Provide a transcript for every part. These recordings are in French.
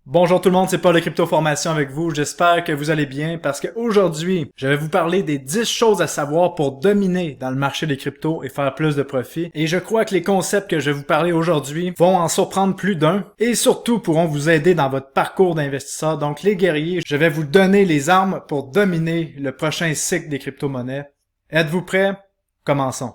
Bonjour tout le monde, c'est Paul de Crypto Formation avec vous. J'espère que vous allez bien parce qu'aujourd'hui, je vais vous parler des 10 choses à savoir pour dominer dans le marché des cryptos et faire plus de profit. Et je crois que les concepts que je vais vous parler aujourd'hui vont en surprendre plus d'un et surtout pourront vous aider dans votre parcours d'investisseur. Donc les guerriers, je vais vous donner les armes pour dominer le prochain cycle des crypto-monnaies. Êtes-vous prêts? Commençons.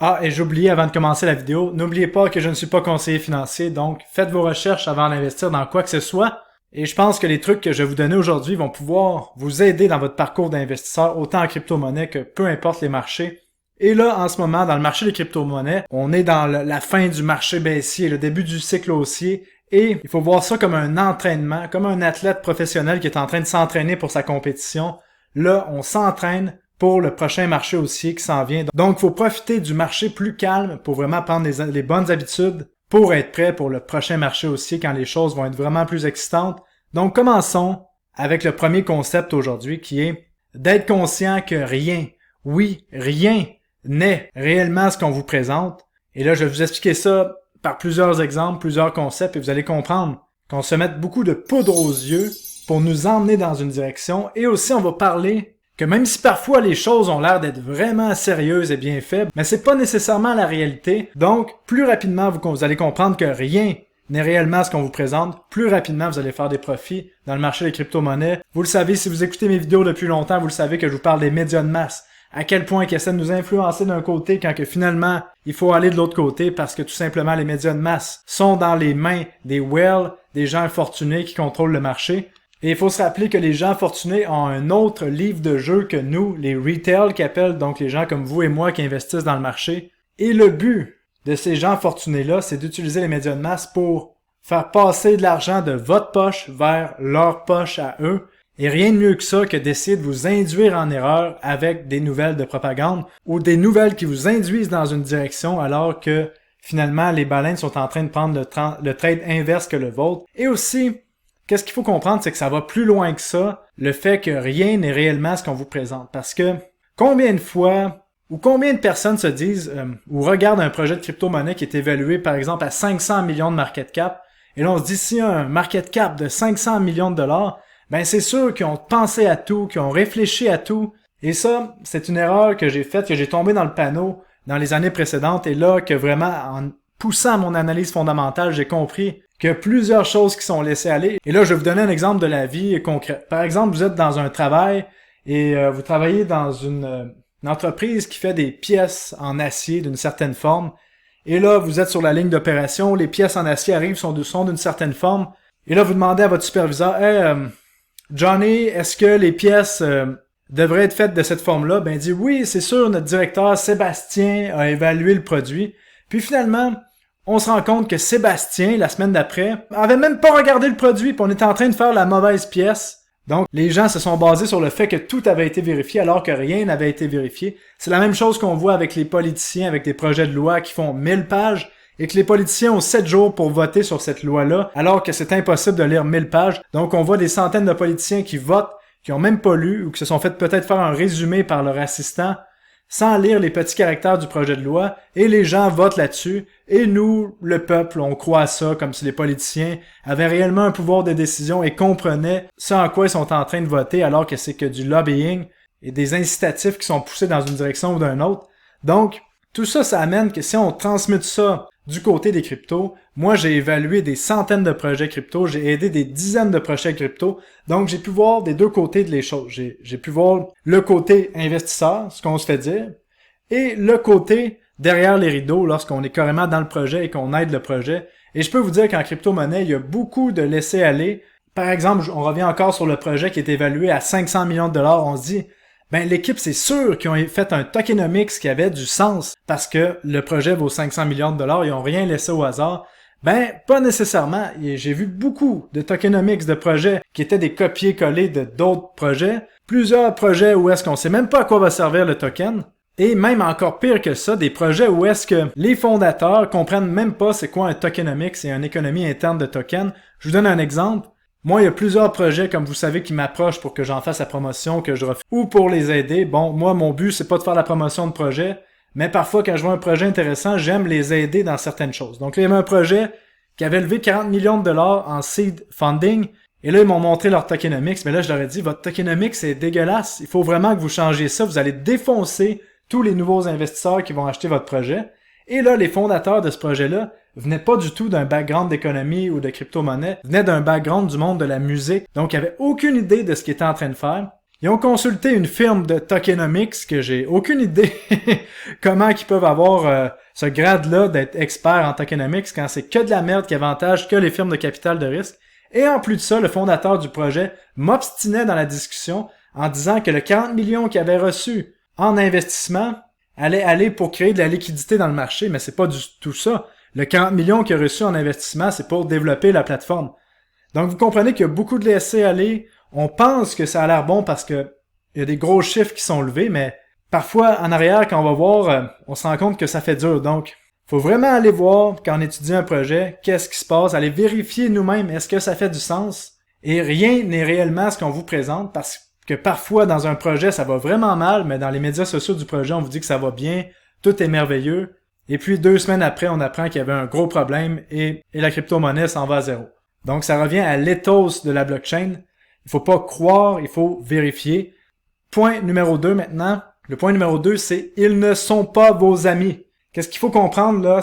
Ah, et j'ai oublié avant de commencer la vidéo, n'oubliez pas que je ne suis pas conseiller financier, donc faites vos recherches avant d'investir dans quoi que ce soit. Et je pense que les trucs que je vais vous donner aujourd'hui vont pouvoir vous aider dans votre parcours d'investisseur, autant en crypto-monnaie que peu importe les marchés. Et là, en ce moment, dans le marché des crypto-monnaies, on est dans la fin du marché baissier, le début du cycle haussier. Et il faut voir ça comme un entraînement, comme un athlète professionnel qui est en train de s'entraîner pour sa compétition. Là, on s'entraîne pour le prochain marché haussier qui s'en vient. Donc, il faut profiter du marché plus calme pour vraiment prendre les bonnes habitudes pour être prêt pour le prochain marché haussier quand les choses vont être vraiment plus excitantes. Donc, commençons avec le premier concept aujourd'hui qui est d'être conscient que rien, oui, rien n'est réellement ce qu'on vous présente. Et là, je vais vous expliquer ça par plusieurs exemples, plusieurs concepts et vous allez comprendre qu'on se mette beaucoup de poudre aux yeux pour nous emmener dans une direction. Et aussi, on va parler que même si parfois les choses ont l'air d'être vraiment sérieuses et bien faites, mais c'est pas nécessairement la réalité. Donc, plus rapidement vous allez comprendre que rien n'est réellement ce qu'on vous présente, plus rapidement vous allez faire des profits dans le marché des crypto-monnaies. Vous le savez, si vous écoutez mes vidéos depuis longtemps, vous le savez que je vous parle des médias de masse. À quel point ils essaient de nous influencer d'un côté quand que finalement, il faut aller de l'autre côté parce que tout simplement les médias de masse sont dans les mains des whales, des gens fortunés qui contrôlent le marché. Et il faut se rappeler que les gens fortunés ont un autre livre de jeu que nous, les retail qui appellent donc les gens comme vous et moi qui investissent dans le marché. Et le but de ces gens fortunés-là, c'est d'utiliser les médias de masse pour faire passer de l'argent de votre poche vers leur poche à eux. Et rien de mieux que ça que d'essayer de vous induire en erreur avec des nouvelles de propagande ou des nouvelles qui vous induisent dans une direction alors que finalement les baleines sont en train de prendre le trade inverse que le vôtre. Et aussi, qu'est-ce qu'il faut comprendre, c'est que ça va plus loin que ça, le fait que rien n'est réellement ce qu'on vous présente. Parce que combien de fois ou combien de personnes se disent ou regardent un projet de crypto-monnaie qui est évalué par exemple à 500 millions de market cap, et là on se dit s'il y a un market cap de 500 millions de dollars, ben c'est sûr qu'ils ont pensé à tout, qu'ils ont réfléchi à tout. Et ça, c'est une erreur que j'ai faite, que j'ai tombé dans le panneau dans les années précédentes, et là que vraiment en poussant mon analyse fondamentale, j'ai compris qu'il y a plusieurs choses qui sont laissées aller. Et là, je vais vous donner un exemple de la vie concrète. Par exemple, vous êtes dans un travail et vous travaillez dans une entreprise qui fait des pièces en acier d'une certaine forme. Et là, vous êtes sur la ligne d'opération, les pièces en acier arrivent, sont d'une certaine forme. Et là, vous demandez à votre superviseur, « Hey, Johnny, est-ce que les pièces devraient être faites de cette forme-là? » Ben, il dit, « Oui, c'est sûr, notre directeur Sébastien a évalué le produit. » Puis finalement, on se rend compte que Sébastien, la semaine d'après, avait même pas regardé le produit, puis on était en train de faire la mauvaise pièce. Donc, les gens se sont basés sur le fait que tout avait été vérifié alors que rien n'avait été vérifié. C'est la même chose qu'on voit avec les politiciens, avec des projets de loi qui font 1000 pages, et que les politiciens ont 7 jours pour voter sur cette loi-là, alors que c'est impossible de lire 1000 pages. Donc, on voit des centaines de politiciens qui votent, qui ont même pas lu, ou qui se sont fait peut-être faire un résumé par leur assistant, sans lire les petits caractères du projet de loi, et les gens votent là-dessus, et nous, le peuple, on croit à ça comme si les politiciens avaient réellement un pouvoir de décision et comprenaient ce en quoi ils sont en train de voter alors que c'est que du lobbying et des incitatifs qui sont poussés dans une direction ou d'une autre. Donc, tout ça, ça amène que si on transmute ça du côté des cryptos, moi j'ai évalué des centaines de projets crypto, j'ai aidé des dizaines de projets crypto, donc j'ai pu voir des deux côtés de les choses. J'ai pu voir le côté investisseur, ce qu'on se fait dire, et le côté derrière les rideaux lorsqu'on est carrément dans le projet et qu'on aide le projet. Et je peux vous dire qu'en crypto-monnaie, il y a beaucoup de laisser-aller. Par exemple, on revient encore sur le projet qui est évalué à 500 millions de dollars, on se dit ben l'équipe, c'est sûr qu'ils ont fait un tokenomics qui avait du sens parce que le projet vaut 500 millions de dollars, ils ont rien laissé au hasard. Ben, pas nécessairement. J'ai vu beaucoup de tokenomics de projets qui étaient des copier-coller de d'autres projets. Plusieurs projets où est-ce qu'on sait même pas à quoi va servir le token. Et même encore pire que ça, des projets où est-ce que les fondateurs comprennent même pas c'est quoi un tokenomics et une économie interne de tokens. Je vous donne un exemple. Moi, il y a plusieurs projets, comme vous savez, qui m'approchent pour que j'en fasse la promotion, que je refais, ou pour les aider. Bon, moi, mon but, c'est pas de faire la promotion de projet, mais parfois quand je vois un projet intéressant, j'aime les aider dans certaines choses. Donc là, il y avait un projet qui avait levé 40 millions de dollars en seed funding, et là, ils m'ont montré leur tokenomics, mais là, je leur ai dit, votre tokenomics, c'est dégueulasse, il faut vraiment que vous changiez ça, vous allez défoncer tous les nouveaux investisseurs qui vont acheter votre projet. Et là, les fondateurs de ce projet-là venaient pas du tout d'un background d'économie ou de crypto-monnaie, venaient d'un background du monde de la musique, donc ils avaient aucune idée de ce qu'ils étaient en train de faire. Ils ont consulté une firme de tokenomics que j'ai aucune idée comment ils peuvent avoir ce grade-là d'être expert en tokenomics quand c'est que de la merde qui avantage que les firmes de capital de risque. Et en plus de ça, le fondateur du projet m'obstinait dans la discussion en disant que le 40 millions qu'il avait reçu en investissement allait aller pour créer de la liquidité dans le marché, mais c'est pas du tout ça. Le 40 millions qu'il a reçu en investissement, c'est pour développer la plateforme. Donc vous comprenez qu'il y a beaucoup de laisser-aller. On pense que ça a l'air bon parce que il y a des gros chiffres qui sont levés, mais parfois en arrière, quand on va voir, on se rend compte que ça fait dur. Donc, faut vraiment aller voir quand on étudie un projet, qu'est-ce qui se passe, aller vérifier nous-mêmes, est-ce que ça fait du sens? Et rien n'est réellement ce qu'on vous présente parce que parfois dans un projet, ça va vraiment mal, mais dans les médias sociaux du projet, on vous dit que ça va bien, tout est merveilleux. Et puis 2 semaines après, on apprend qu'il y avait un gros problème et la crypto-monnaie s'en va à zéro. Donc ça revient à l'éthos de la blockchain. Il faut pas croire, il faut vérifier. Point numéro 2 maintenant. Le point numéro 2, c'est « Ils ne sont pas vos amis ». Qu'est-ce qu'il faut comprendre là,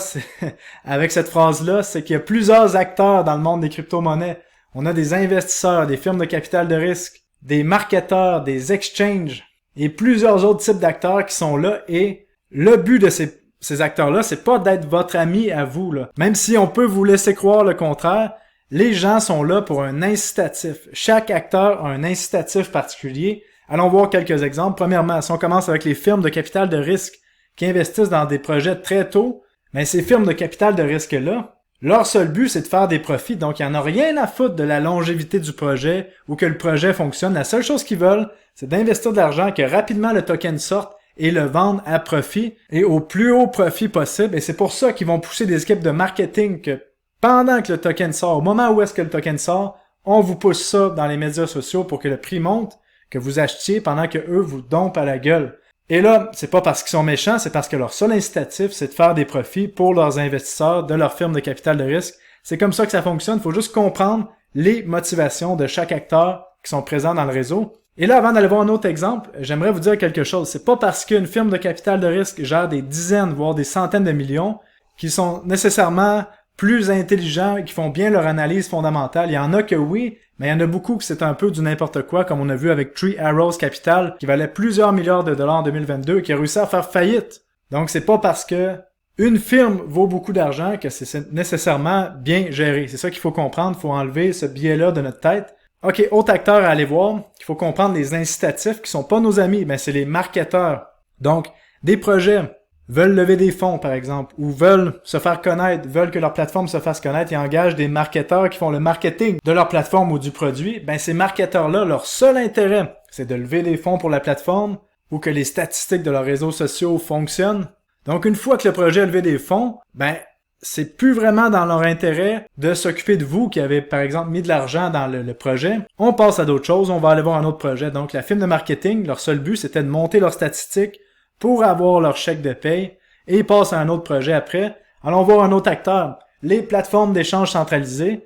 avec cette phrase-là, c'est qu'il y a plusieurs acteurs dans le monde des crypto-monnaies. On a des investisseurs, des firmes de capital de risque, des marketeurs, des exchanges et plusieurs autres types d'acteurs qui sont là. Et le but de ces acteurs-là, c'est pas d'être votre ami à vous, là. Même si on peut vous laisser croire le contraire, les gens sont là pour un incitatif. Chaque acteur a un incitatif particulier. Allons voir quelques exemples. Premièrement, si on commence avec les firmes de capital de risque qui investissent dans des projets très tôt, mais ces firmes de capital de risque-là, leur seul but, c'est de faire des profits. Donc, il n'y en a rien à foutre de la longévité du projet ou que le projet fonctionne. La seule chose qu'ils veulent, c'est d'investir de l'argent, que rapidement le token sorte et le vendre à profit et au plus haut profit possible. Et c'est pour ça qu'ils vont pousser des équipes de marketing que pendant que le token sort, au moment où est-ce que le token sort, on vous pousse ça dans les médias sociaux pour que le prix monte, que vous achetiez pendant que eux vous dompent à la gueule. Et là, c'est pas parce qu'ils sont méchants, c'est parce que leur seul incitatif, c'est de faire des profits pour leurs investisseurs de leur firme de capital de risque. C'est comme ça que ça fonctionne. Il faut juste comprendre les motivations de chaque acteur qui sont présents dans le réseau. Et là, avant d'aller voir un autre exemple, j'aimerais vous dire quelque chose. C'est pas parce qu'une firme de capital de risque gère des dizaines, voire des centaines de millions, qu'ils sont nécessairement plus intelligents, qui font bien leur analyse fondamentale. Il y en a que oui, mais il y en a beaucoup que c'est un peu du n'importe quoi, comme on a vu avec Three Arrows Capital, qui valait plusieurs milliards de dollars en 2022 et qui a réussi à faire faillite. Donc c'est pas parce que une firme vaut beaucoup d'argent que c'est nécessairement bien géré. C'est ça qu'il faut comprendre, il faut enlever ce biais-là de notre tête. Ok, autre acteur à aller voir, il faut comprendre les incitatifs qui sont pas nos amis, mais c'est les marketeurs. Donc, des projets veulent lever des fonds, par exemple, ou veulent se faire connaître, veulent que leur plateforme se fasse connaître et engagent des marketeurs qui font le marketing de leur plateforme ou du produit, ben ces marketeurs-là, leur seul intérêt, c'est de lever des fonds pour la plateforme ou que les statistiques de leurs réseaux sociaux fonctionnent. Donc, une fois que le projet a levé des fonds, ben c'est plus vraiment dans leur intérêt de s'occuper de vous qui avez, par exemple, mis de l'argent dans le projet. On passe à d'autres choses, on va aller voir un autre projet. Donc, la firme de marketing, leur seul but, c'était de monter leurs statistiques pour avoir leur chèque de paye et ils passent à un autre projet après. Allons voir un autre acteur. Les plateformes d'échange centralisées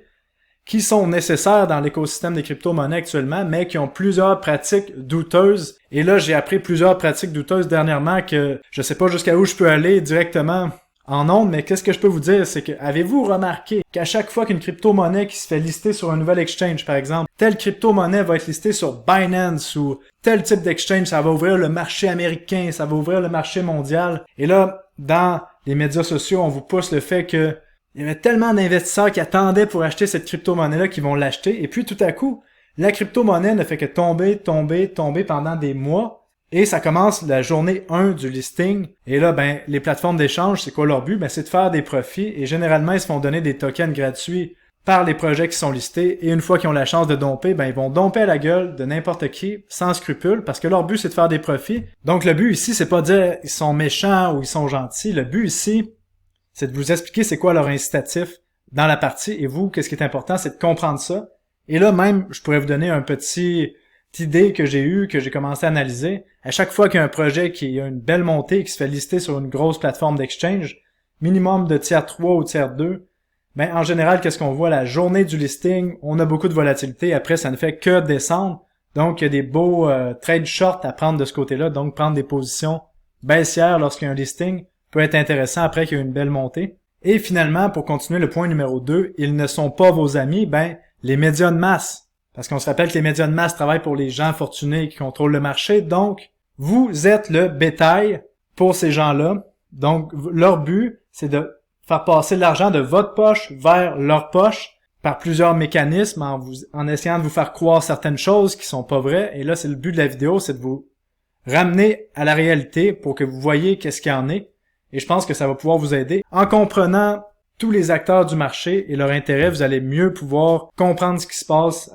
qui sont nécessaires dans l'écosystème des crypto-monnaies actuellement, mais qui ont plusieurs pratiques douteuses. Et là, j'ai appris plusieurs pratiques douteuses dernièrement que je sais pas jusqu'à où je peux aller directement en ondes, mais qu'est-ce que je peux vous dire, c'est que avez-vous remarqué qu'à chaque fois qu'une crypto-monnaie qui se fait lister sur un nouvel exchange, par exemple, telle crypto-monnaie va être listée sur Binance ou tel type d'exchange, ça va ouvrir le marché américain, ça va ouvrir le marché mondial. Et là, dans les médias sociaux, on vous pousse le fait que il y avait tellement d'investisseurs qui attendaient pour acheter cette crypto-monnaie-là qui vont l'acheter. Et puis tout à coup, la crypto-monnaie ne fait que tomber pendant des mois. Et ça commence la journée 1 du listing. Et là, ben, les plateformes d'échange, c'est quoi leur but? Ben, c'est de faire des profits. Et généralement, ils se font donner des tokens gratuits par les projets qui sont listés. Et une fois qu'ils ont la chance de domper, ben, ils vont domper à la gueule de n'importe qui, sans scrupule, parce que leur but, c'est de faire des profits. Donc, le but ici, c'est pas de dire ils sont méchants ou ils sont gentils. Le but ici, c'est de vous expliquer c'est quoi leur incitatif dans la partie. Et vous, qu'est-ce qui est important, c'est de comprendre ça. Et là, même, je pourrais vous donner un petit idée que j'ai eue, que j'ai commencé à analyser, à chaque fois qu'il y a un projet qui a une belle montée, qui se fait lister sur une grosse plateforme d'exchange, minimum de tier 3 ou tier 2, ben en général, qu'est-ce qu'on voit? La journée du listing, on a beaucoup de volatilité. Après, ça ne fait que descendre. Donc, il y a des beaux trade short à prendre de ce côté-là. Donc, prendre des positions baissières lorsqu'il y a un listing peut être intéressant après qu'il y a une belle montée. Et finalement, pour continuer le point numéro 2, ils ne sont pas vos amis, ben les médias de masse. Parce qu'on se rappelle que les médias de masse travaillent pour les gens fortunés qui contrôlent le marché. Donc, vous êtes le bétail pour ces gens-là. Donc, leur but, c'est de faire passer l'argent de votre poche vers leur poche par plusieurs mécanismes en essayant de vous faire croire certaines choses qui sont pas vraies. Et là, c'est le but de la vidéo, c'est de vous ramener à la réalité pour que vous voyez qu'est-ce qu'il y en est. Et je pense que ça va pouvoir vous aider. En comprenant tous les acteurs du marché et leur intérêt, vous allez mieux pouvoir comprendre ce qui se passe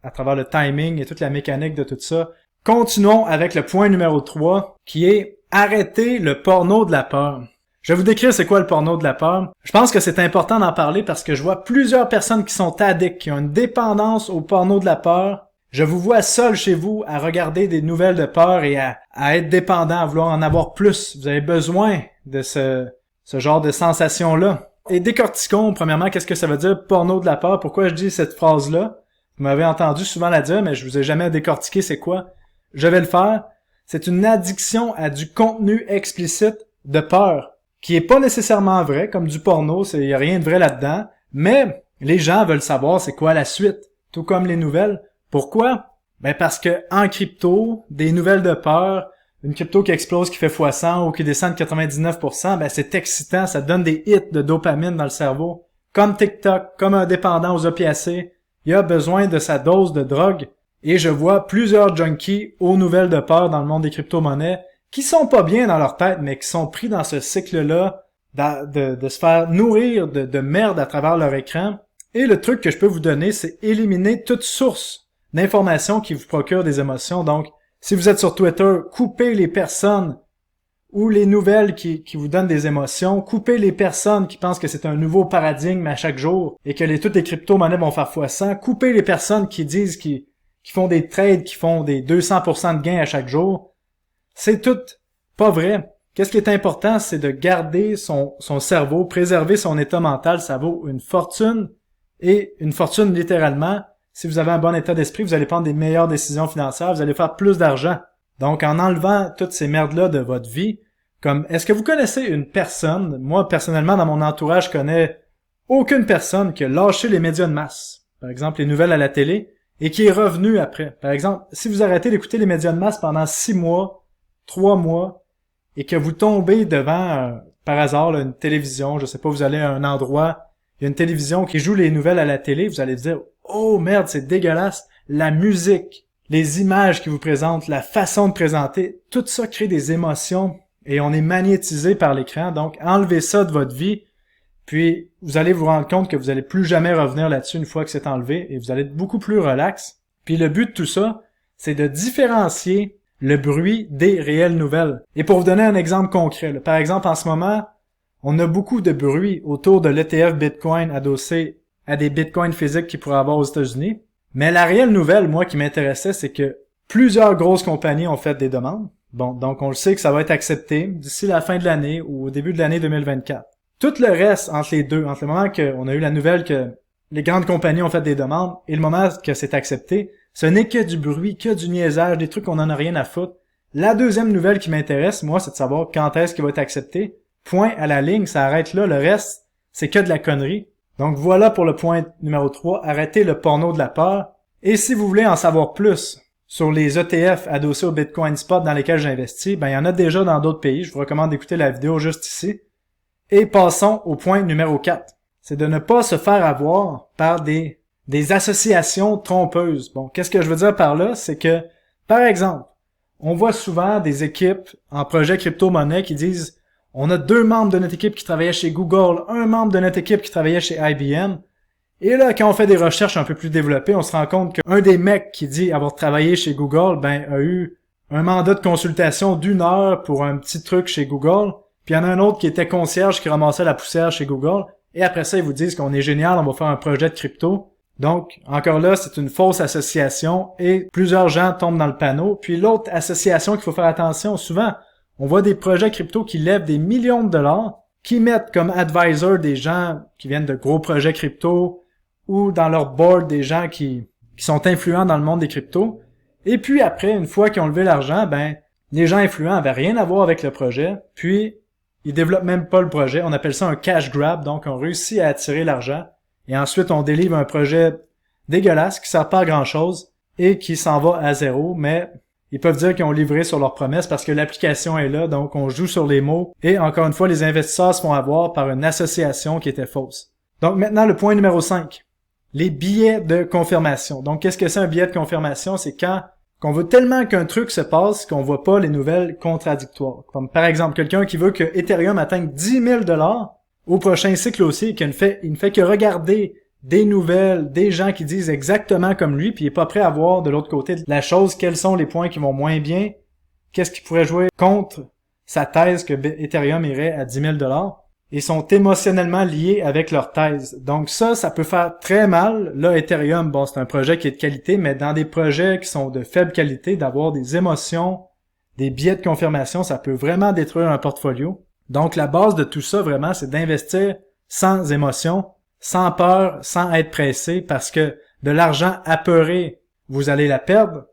à travers le timing et toute la mécanique de tout ça. Continuons avec le point numéro 3, qui est arrêter le porno de la peur. Je vais vous décrire c'est quoi le porno de la peur. Je pense que c'est important d'en parler parce que je vois plusieurs personnes qui sont addicts, qui ont une dépendance au porno de la peur. Je vous vois seul chez vous à regarder des nouvelles de peur et à être dépendant, à vouloir en avoir plus. Vous avez besoin de ce genre de sensation-là. Et décortiquons, premièrement, qu'est-ce que ça veut dire porno de la peur? Pourquoi je dis cette phrase-là? Vous m'avez entendu souvent la dire, mais je vous ai jamais décortiqué c'est quoi. Je vais le faire. C'est une addiction à du contenu explicite de peur, qui est pas nécessairement vrai, comme du porno, il y a rien de vrai là-dedans, mais les gens veulent savoir c'est quoi la suite, tout comme les nouvelles. Pourquoi? Ben parce que en crypto, des nouvelles de peur, une crypto qui explose, qui fait x100 ou qui descend de 99%, ben c'est excitant, ça donne des hits de dopamine dans le cerveau. Comme TikTok, comme un dépendant aux opiacés, il a besoin de sa dose de drogue. Et je vois plusieurs junkies aux nouvelles de peur dans le monde des crypto-monnaies qui sont pas bien dans leur tête, mais qui sont pris dans ce cycle-là de se faire nourrir de merde à travers leur écran. Et le truc que je peux vous donner, c'est éliminer toute source d'informations qui vous procure des émotions. Donc, si vous êtes sur Twitter, coupez les personnes ou les nouvelles qui vous donnent des émotions, coupez les personnes qui pensent que c'est un nouveau paradigme à chaque jour et que toutes les crypto-monnaies vont faire x100, coupez les personnes qui disent qui font des trades, qui font des 200% de gains à chaque jour. C'est tout pas vrai. Qu'est-ce qui est important, c'est de garder son cerveau, préserver son état mental. Ça vaut une fortune, et une fortune littéralement. Si vous avez un bon état d'esprit, vous allez prendre des meilleures décisions financières, vous allez faire plus d'argent. Donc, en enlevant toutes ces merdes-là de votre vie, comme, est-ce que vous connaissez une personne, moi, personnellement, dans mon entourage, je connais aucune personne qui a lâché les médias de masse. Par exemple, les nouvelles à la télé, et qui est revenu après. Par exemple, si vous arrêtez d'écouter les médias de masse pendant 6 mois, 3 mois, et que vous tombez devant, par hasard, là, une télévision, je sais pas, vous allez à un endroit, il y a une télévision qui joue les nouvelles à la télé, vous allez vous dire « Oh merde, c'est dégueulasse !» La musique, les images qui vous présentent, la façon de présenter, tout ça crée des émotions et on est magnétisé par l'écran. Donc, enlevez ça de votre vie, puis vous allez vous rendre compte que vous allez plus jamais revenir là-dessus une fois que c'est enlevé et vous allez être beaucoup plus relax. Puis le but de tout ça, c'est de différencier le bruit des réelles nouvelles. Et pour vous donner un exemple concret, là, par exemple en ce moment, on a beaucoup de bruit autour de l'ETF Bitcoin adossé à des bitcoins physiques qu'il pourrait avoir aux États-Unis. Mais la réelle nouvelle, moi, qui m'intéressait, c'est que plusieurs grosses compagnies ont fait des demandes. Bon, donc on le sait que ça va être accepté d'ici la fin de l'année ou au début de l'année 2024. Tout le reste entre les deux, entre le moment qu'on a eu la nouvelle que les grandes compagnies ont fait des demandes et le moment que c'est accepté, ce n'est que du bruit, que du niaisage, des trucs qu'on en a rien à foutre. La deuxième nouvelle qui m'intéresse, moi, c'est de savoir quand est-ce qu'il va être accepté. Point à la ligne, ça arrête là. Le reste, c'est que de la connerie. Donc voilà pour le point numéro 3, arrêtez le porno de la peur. Et si vous voulez en savoir plus sur les ETF adossés au Bitcoin Spot dans lesquels j'investis, ben il y en a déjà dans d'autres pays. Je vous recommande d'écouter la vidéo juste ici. Et passons au point numéro 4. C'est de ne pas se faire avoir par des associations trompeuses. Bon, qu'est-ce que je veux dire par là? C'est que, par exemple, on voit souvent des équipes en projet crypto-monnaie qui disent « On a 2 membres de notre équipe qui travaillaient chez Google, 1 membre de notre équipe qui travaillait chez IBM. » Et là, quand on fait des recherches un peu plus développées, on se rend compte qu'un des mecs qui dit avoir travaillé chez Google, ben, a eu un mandat de consultation d'1 heure pour un petit truc chez Google. Puis il y en a un autre qui était concierge qui ramassait la poussière chez Google. Et après ça, ils vous disent qu'on est génial, on va faire un projet de crypto. Donc, encore là, c'est une fausse association et plusieurs gens tombent dans le panneau. Puis l'autre association qu'il faut faire attention, souvent, on voit des projets crypto qui lèvent des millions de dollars, qui mettent comme advisor des gens qui viennent de gros projets crypto ou dans leur board des gens qui sont influents dans le monde des cryptos. Et puis après, une fois qu'ils ont levé l'argent, les gens influents avaient rien à voir avec le projet, puis ils développent même pas le projet. On appelle ça un cash grab, donc on réussit à attirer l'argent. Et ensuite, on délivre un projet dégueulasse qui sert pas à grand-chose et qui s'en va à zéro, mais ils peuvent dire qu'ils ont livré sur leurs promesses parce que l'application est là, donc on joue sur les mots. Et encore une fois, les investisseurs se font avoir par une association qui était fausse. Donc maintenant, le point numéro 5. Les billets de confirmation. Donc qu'est-ce que c'est un billet de confirmation? C'est quand qu'on veut tellement qu'un truc se passe qu'on voit pas les nouvelles contradictoires. Comme par exemple, quelqu'un qui veut que Ethereum atteigne 10 000 $, au prochain cycle aussi, et qu'il ne fait que regarder des nouvelles, des gens qui disent exactement comme lui, puis il est pas prêt à voir de l'autre côté de la chose, quels sont les points qui vont moins bien, qu'est-ce qui pourrait jouer contre sa thèse que Ethereum irait à 10 000 $, et sont émotionnellement liés avec leur thèse. Donc ça peut faire très mal. Là, Ethereum, bon, c'est un projet qui est de qualité, mais dans des projets qui sont de faible qualité, d'avoir des émotions, des biais de confirmation, ça peut vraiment détruire un portfolio. Donc, la base de tout ça, vraiment, c'est d'investir sans émotion, sans peur, sans être pressé, parce que de l'argent apeuré, vous allez la perdre.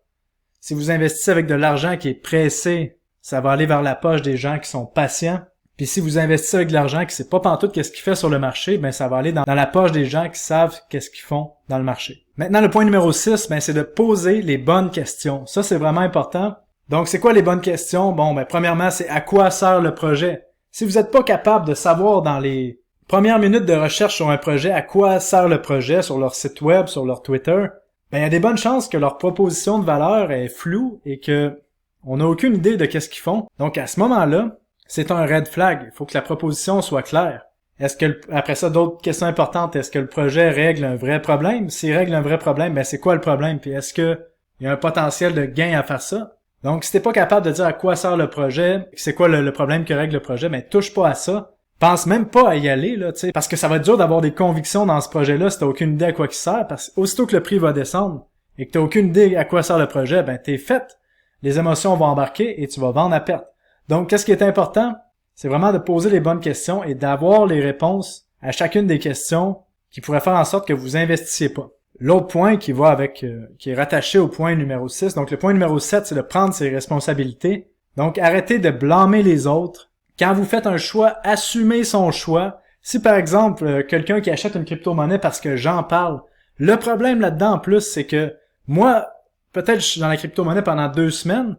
Si vous investissez avec de l'argent qui est pressé, ça va aller vers la poche des gens qui sont patients. Puis si vous investissez avec de l'argent qui sait pas pantoute qu'est-ce qu'il fait sur le marché, ça va aller dans la poche des gens qui savent qu'est-ce qu'ils font dans le marché. Maintenant, le point numéro 6, c'est de poser les bonnes questions. Ça, c'est vraiment important. Donc, c'est quoi les bonnes questions? Bon, premièrement, c'est à quoi sert le projet? Si vous n'êtes pas capable de savoir dans les premières minutes de recherche sur un projet à quoi sert le projet sur leur site web, sur leur Twitter, il y a des bonnes chances que leur proposition de valeur est floue et que on n'a aucune idée de qu'est-ce qu'ils font. Donc à ce moment-là, c'est un red flag. Il faut que la proposition soit claire. Est-ce que après ça, d'autres questions importantes, est-ce que le projet règle un vrai problème? S'il règle un vrai problème, c'est quoi le problème? Puis est-ce que il y a un potentiel de gain à faire ça? Donc, si t'es pas capable de dire à quoi sert le projet, c'est quoi le problème que règle le projet, touche pas à ça. Pense même pas à y aller, là, tu sais, parce que ça va être dur d'avoir des convictions dans ce projet-là si t'as aucune idée à quoi il sert, parce que aussitôt que le prix va descendre et que t'as aucune idée à quoi sert le projet, t'es fait. Les émotions vont embarquer et tu vas vendre à perte. Donc, qu'est-ce qui est important? C'est vraiment de poser les bonnes questions et d'avoir les réponses à chacune des questions qui pourraient faire en sorte que vous investissiez pas. L'autre point qui va avec, qui est rattaché au point numéro 6, donc le point numéro 7, c'est de prendre ses responsabilités. Donc, arrêtez de blâmer les autres. Quand vous faites un choix, assumez son choix. Si par exemple, quelqu'un qui achète une crypto-monnaie parce que j'en parle, le problème là-dedans en plus, c'est que moi, peut-être je suis dans la crypto-monnaie pendant 2 semaines,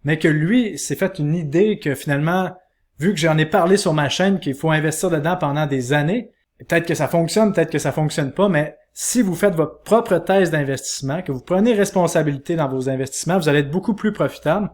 mais que lui s'est fait une idée que finalement, vu que j'en ai parlé sur ma chaîne, qu'il faut investir dedans pendant des années, peut-être que ça fonctionne, peut-être que ça fonctionne pas, mais si vous faites votre propre thèse d'investissement, que vous prenez responsabilité dans vos investissements, vous allez être beaucoup plus profitable.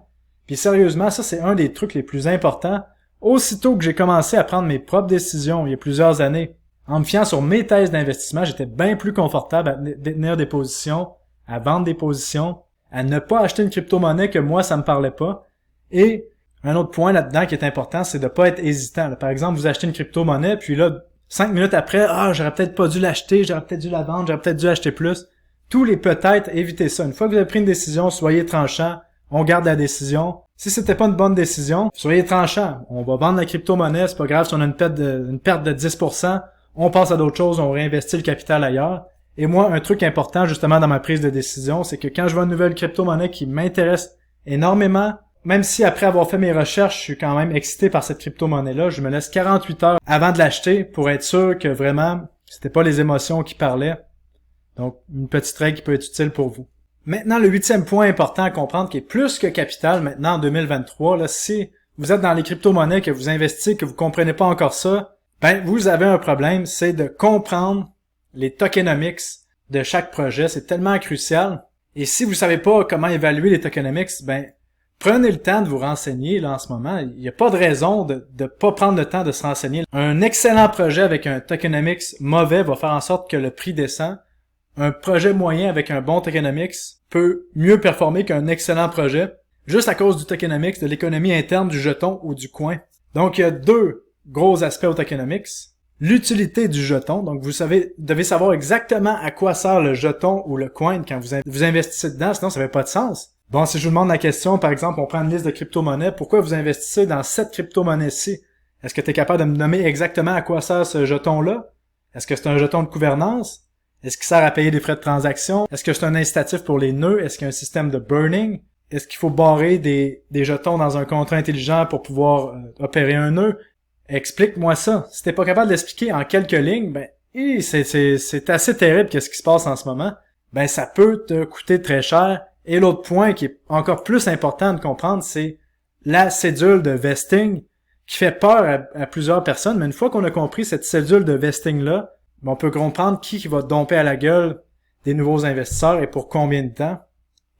Puis sérieusement, ça c'est un des trucs les plus importants. Aussitôt que j'ai commencé à prendre mes propres décisions il y a plusieurs années, en me fiant sur mes thèses d'investissement, j'étais bien plus confortable à détenir des positions, à vendre des positions, à ne pas acheter une crypto-monnaie que moi ça me parlait pas. Et un autre point là-dedans qui est important, c'est de pas être hésitant. Par exemple, vous achetez une crypto-monnaie, puis là, 5 minutes après, j'aurais peut-être pas dû l'acheter, j'aurais peut-être dû la vendre, j'aurais peut-être dû acheter plus. Tous les peut-être, évitez ça. Une fois que vous avez pris une décision, soyez tranchant, on garde la décision. Si c'était pas une bonne décision, soyez tranchant. On va vendre la crypto-monnaie, c'est pas grave si on a une perte de 10%, on passe à d'autres choses, on réinvestit le capital ailleurs. Et moi, un truc important justement dans ma prise de décision, c'est que quand je vois une nouvelle crypto-monnaie qui m'intéresse énormément, même si après avoir fait mes recherches, je suis quand même excité par cette crypto-monnaie-là, je me laisse 48 heures avant de l'acheter pour être sûr que vraiment, c'était pas les émotions qui parlaient. Donc, une petite règle qui peut être utile pour vous. Maintenant, le 8e point important à comprendre, qui est plus que capital maintenant en 2023, là, si vous êtes dans les crypto-monnaies, que vous investissez, que vous comprenez pas encore ça, vous avez un problème, c'est de comprendre les tokenomics de chaque projet. C'est tellement crucial. Et si vous savez pas comment évaluer les tokenomics, prenez le temps de vous renseigner là en ce moment. Il n'y a pas de raison de pas prendre le temps de se renseigner. Un excellent projet avec un tokenomics mauvais va faire en sorte que le prix descend. Un projet moyen avec un bon tokenomics peut mieux performer qu'un excellent projet, juste à cause du tokenomics, de l'économie interne du jeton ou du coin. Donc il y a 2 gros aspects au tokenomics. l'utilité du jeton. Donc, vous devez savoir exactement à quoi sert le jeton ou le coin quand vous investissez dedans, sinon ça fait pas de sens. Bon, si je vous demande la question, par exemple, on prend une liste de crypto-monnaies, pourquoi vous investissez dans cette crypto-monnaie-ci? Est-ce que tu es capable de me nommer exactement à quoi sert ce jeton-là? Est-ce que c'est un jeton de gouvernance? Est-ce qu'il sert à payer des frais de transaction? Est-ce que c'est un incitatif pour les nœuds? Est-ce qu'il y a un système de burning? Est-ce qu'il faut barrer des jetons dans un contrat intelligent pour pouvoir opérer un nœud? Explique-moi ça. Si t'es pas capable d'expliquer en quelques lignes, ben, c'est assez terrible qu'est-ce qui se passe en ce moment. Ben, ça peut te coûter très cher. Et l'autre point qui est encore plus important de comprendre, c'est la cédule de vesting qui fait peur à plusieurs personnes. Mais une fois qu'on a compris cette cédule de vesting-là, on peut comprendre qui va domper à la gueule des nouveaux investisseurs et pour combien de temps.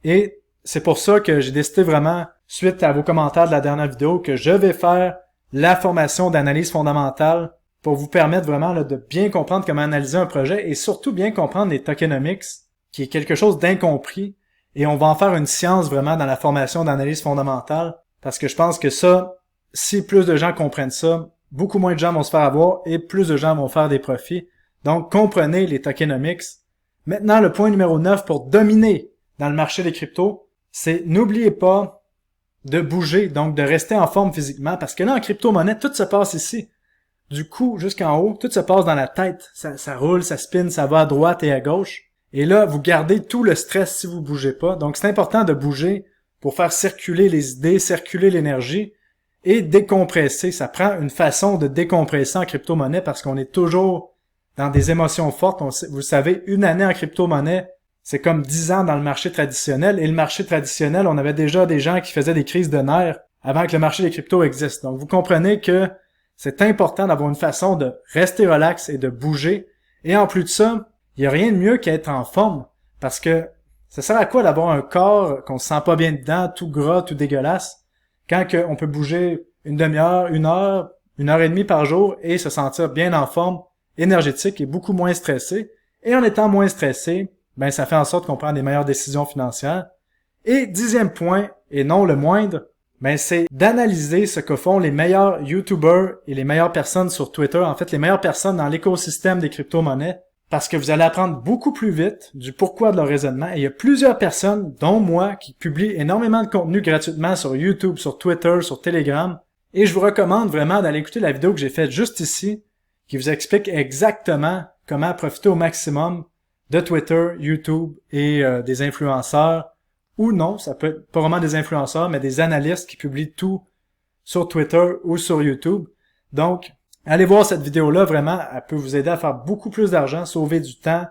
Et c'est pour ça que j'ai décidé vraiment, suite à vos commentaires de la dernière vidéo, que je vais faire la formation d'analyse fondamentale pour vous permettre vraiment là, de bien comprendre comment analyser un projet et surtout bien comprendre les tokenomics, qui est quelque chose d'incompris. Et on va en faire une science vraiment dans la formation d'analyse fondamentale parce que je pense que ça, si plus de gens comprennent ça, beaucoup moins de gens vont se faire avoir et plus de gens vont faire des profits. Donc, comprenez les tokenomics. Maintenant, le point numéro 9 pour dominer dans le marché des cryptos, c'est n'oubliez pas de bouger, donc de rester en forme physiquement, parce que là, en crypto-monnaie, tout se passe ici. Du cou jusqu'en haut, tout se passe dans la tête. Ça roule, ça spin, ça va à droite et à gauche. Et là, vous gardez tout le stress si vous bougez pas. Donc, c'est important de bouger pour faire circuler les idées, circuler l'énergie et décompresser. Ça prend une façon de décompresser en crypto-monnaie parce qu'on est toujours dans des émotions fortes. Vous savez, une année en crypto-monnaie, c'est comme 10 ans dans le marché traditionnel. Et le marché traditionnel, on avait déjà des gens qui faisaient des crises de nerfs avant que le marché des cryptos existe. Donc, vous comprenez que c'est important d'avoir une façon de rester relax et de bouger. Et en plus de ça, il n'y a rien de mieux qu'être en forme. Parce que ça sert à quoi d'avoir un corps qu'on se sent pas bien dedans, tout gras, tout dégueulasse, quand on peut bouger une demi-heure, une heure et demie par jour et se sentir bien en forme, énergétique et beaucoup moins stressé. Et en étant moins stressé, ben ça fait en sorte qu'on prend des meilleures décisions financières. Et 10e point, et non le moindre, ben c'est d'analyser ce que font les meilleurs YouTubers et les meilleures personnes sur Twitter, en fait les meilleures personnes dans l'écosystème des crypto-monnaies, parce que vous allez apprendre beaucoup plus vite du pourquoi de leur raisonnement. Et il y a plusieurs personnes, dont moi, qui publient énormément de contenu gratuitement sur YouTube, sur Twitter, sur Telegram. Et je vous recommande vraiment d'aller écouter la vidéo que j'ai faite juste ici, qui vous explique exactement comment profiter au maximum de Twitter, YouTube et des influenceurs. Ou non, ça peut être pas vraiment des influenceurs, mais des analystes qui publient tout sur Twitter ou sur YouTube. Donc, allez voir cette vidéo-là, vraiment, elle peut vous aider à faire beaucoup plus d'argent, sauver du temps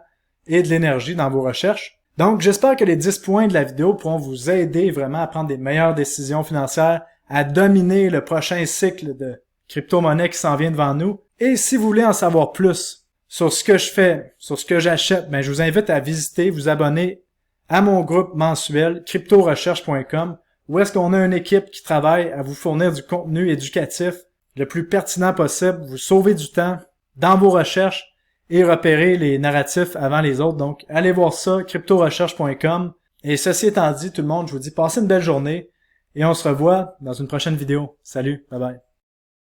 et de l'énergie dans vos recherches. Donc, j'espère que les 10 points de la vidéo pourront vous aider vraiment à prendre des meilleures décisions financières, à dominer le prochain cycle de crypto-monnaie qui s'en vient devant nous. Et si vous voulez en savoir plus sur ce que je fais, sur ce que j'achète, ben, je vous invite à visiter, vous abonner à mon groupe mensuel cryptorecherche.com où est-ce qu'on a une équipe qui travaille à vous fournir du contenu éducatif le plus pertinent possible, vous sauver du temps dans vos recherches et repérer les narratifs avant les autres. Donc, allez voir ça, cryptorecherche.com. Et ceci étant dit, tout le monde, je vous dis passez une belle journée et on se revoit dans une prochaine vidéo. Salut, bye bye.